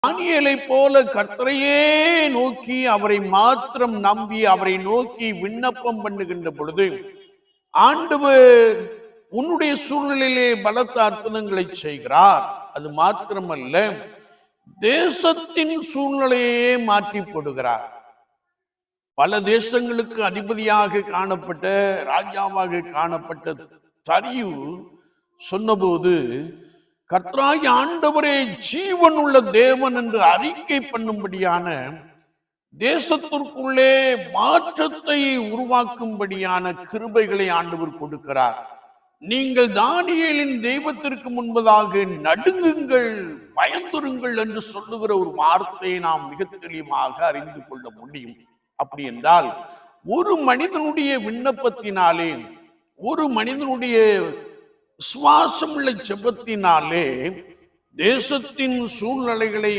தானியேலை போல கர்த்தரையே நோக்கி அவரை மாத்திரம் நம்பி அவரை நோக்கி விண்ணப்பம் பண்ணுகின்ற பொழுது ஆண்டவர் உன்னுடைய சூழ்நிலையிலே பலத்த அற்புதங்களை செய்கிறார். அது மாத்திரமல்ல, தேசத்தின் சூழ்நிலையே மாற்றி போடுகிறார். பல தேசங்களுக்கு அதிபதியாக காணப்பட்ட ராஜாவாக காணப்பட்ட தரியு சொன்னபோது, கர்த்தராகிய ஆண்டவரே ஜீவன் உள்ள தேவன் என்று அறிக்கை பண்ணும்படியான தேசத்திற்குள்ளே மாற்றத்தை உருவாக்கும்படியான கிருபைகளை ஆண்டவர் கொடுக்கிறார். நீங்கள் தானியேலின் தெய்வத்திற்கு முன்பதாக நடுங்குங்கள், பயந்துருங்கள் என்று சொல்லுகிற ஒரு வார்த்தையை நாம் மிக தெளிவாக அறிந்து கொள்ள முடியும். அப்படி என்றால், ஒரு மனிதனுடைய விண்ணப்பத்தினாலே, ஒரு மனிதனுடைய விசுவாசமுள்ள ஜெபத்தினாலே தேசத்தின் சூழ்நிலைகளை